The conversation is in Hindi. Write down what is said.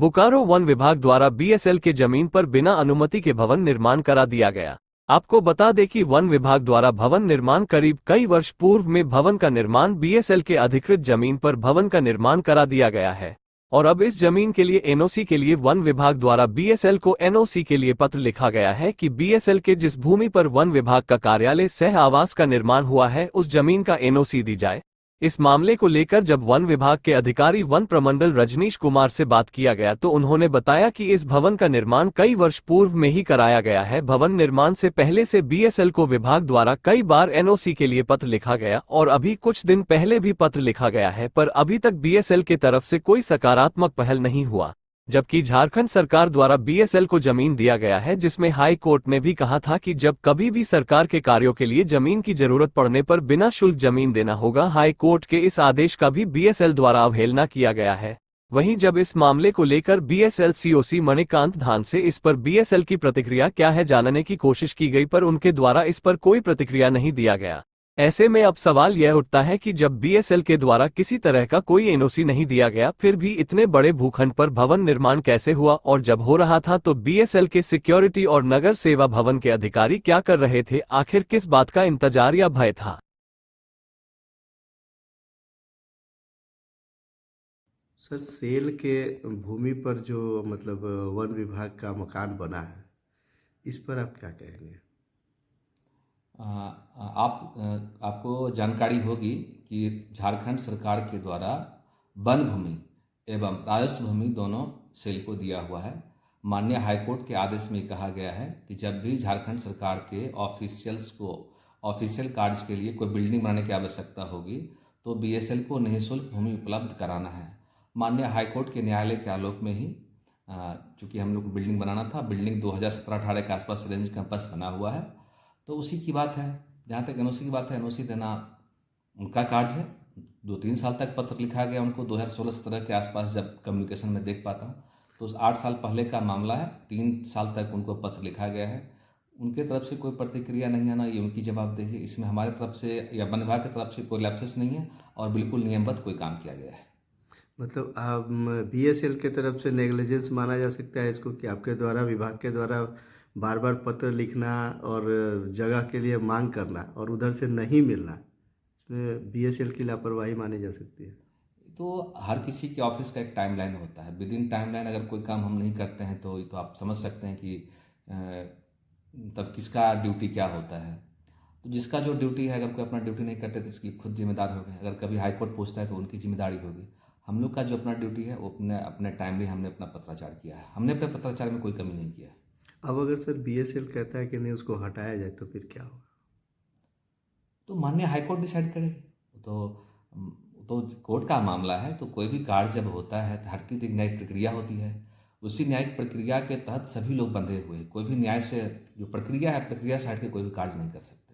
बोकारो वन विभाग द्वारा बीएसएल के जमीन पर बिना अनुमति के भवन निर्माण करा दिया गया। आपको बता दें कि वन विभाग द्वारा भवन निर्माण करीब कई वर्ष पूर्व में भवन का निर्माण बीएसएल के अधिकृत जमीन पर भवन का निर्माण करा दिया गया है और अब इस जमीन के लिए एनओसी के लिए वन विभाग द्वारा बीएसएल को एनओसी के लिए पत्र लिखा गया है कि बीएसएल के जिस भूमि पर वन विभाग का कार्यालय सह आवास का निर्माण हुआ है उस जमीन का एनओसी दी जाए। इस मामले को लेकर जब वन विभाग के अधिकारी वन प्रमंडल रजनीश कुमार से बात किया गया तो उन्होंने बताया कि इस भवन का निर्माण कई वर्ष पूर्व में ही कराया गया है। भवन निर्माण से पहले से बीएसएल को विभाग द्वारा कई बार एनओसी के लिए पत्र लिखा गया और अभी कुछ दिन पहले भी पत्र लिखा गया है, पर अभी तक बीएसएल के तरफ से कोई सकारात्मक पहल नहीं हुआ। जबकि झारखंड सरकार द्वारा बीएसएल को जमीन दिया गया है, जिसमें हाई कोर्ट ने भी कहा था कि जब कभी भी सरकार के कार्यों के लिए जमीन की जरूरत पड़ने पर बिना शुल्क जमीन देना होगा। हाई कोर्ट के इस आदेश का भी बीएसएल द्वारा अवहेलना किया गया है। वहीं जब इस मामले को लेकर बीएसएल सीओसी मणिकांत धान से इस पर बीएसएल की प्रतिक्रिया क्या है जानने की कोशिश की गई, पर उनके द्वारा इस पर कोई प्रतिक्रिया नहीं दिया गया। ऐसे में अब सवाल यह उठता है कि जब बीएसएल के द्वारा किसी तरह का कोई एनओसी नहीं दिया गया, फिर भी इतने बड़े भूखंड पर भवन निर्माण कैसे हुआ, और जब हो रहा था तो बीएसएल के सिक्योरिटी और नगर सेवा भवन के अधिकारी क्या कर रहे थे? आखिर किस बात का इंतजार या भय था? सर, सेल के भूमि पर जो मतलब वन विभाग का मकान बना है, इस पर आप क्या कहेंगे? आपको जानकारी होगी कि झारखंड सरकार के द्वारा वन भूमि एवं राजस्व भूमि दोनों सेल को दिया हुआ है। माननीय हाईकोर्ट के आदेश में कहा गया है कि जब भी झारखंड सरकार के ऑफिशियल्स को ऑफिशियल कार्य के लिए कोई बिल्डिंग बनाने की आवश्यकता होगी तो बीएसएल को निःशुल्क भूमि उपलब्ध कराना है। माननीय हाईकोर्ट के न्यायालय के आलोक में ही चूँकि हम लोग को बिल्डिंग बनाना था, बिल्डिंग 2017-18 के आसपास रेंज कैंपस बना हुआ है, तो उसी की बात है। जहाँ तक एनओसी की बात है, एनओसी देना उनका कार्य है। 2-3 साल तक पत्र लिखा गया उनको, 2016-17 के आसपास जब कम्युनिकेशन में देख पाता हूँ तो 8 साल पहले का मामला है। 3 साल तक उनको पत्र लिखा गया है, उनके तरफ से कोई प्रतिक्रिया नहीं आना, ये उनकी जवाबदेही है। इसमें हमारे तरफ से या वन विभाग की तरफ से कोई लैप्सेस नहीं है और बिल्कुल नियमबद्ध कोई काम किया गया है। मतलब आप बीएसएल के तरफ से नेग्लिजेंस माना जा सकता है इसको, कि आपके द्वारा विभाग के द्वारा बार बार पत्र लिखना और जगह के लिए मांग करना और उधर से नहीं मिलना, इसमें बीएसएल की लापरवाही मानी जा सकती है? तो हर किसी के ऑफिस का एक टाइमलाइन होता है। विद इन टाइमलाइन अगर कोई काम हम नहीं करते हैं तो ये तो आप समझ सकते हैं कि तब किसका ड्यूटी क्या होता है। तो जिसका जो ड्यूटी है, अगर कोई अपना ड्यूटी नहीं करते तो इसकी खुद जिम्मेदार होंगे। अगर कभी हाईकोर्ट पूछता है तो उनकी जिम्मेदारी होगी। हम लोग का जो अपना ड्यूटी है वो अपने अपने टाइमली हमने अपना पत्राचार किया है। हमने अपने पत्राचार में कोई कमी नहीं किया है। अब अगर सर बीएसएल कहता है कि नहीं उसको हटाया जाए तो फिर क्या होगा? तो माननीय हाईकोर्ट डिसाइड करेगी। तो कोर्ट का मामला है। तो कोई भी कार्य जब होता है तो हर की एक न्यायिक प्रक्रिया होती है। उसी न्यायिक प्रक्रिया के तहत सभी लोग बंधे हुए हैं। कोई भी न्याय से जो प्रक्रिया है, प्रक्रिया से हट के कोई भी कार्य नहीं कर सकता।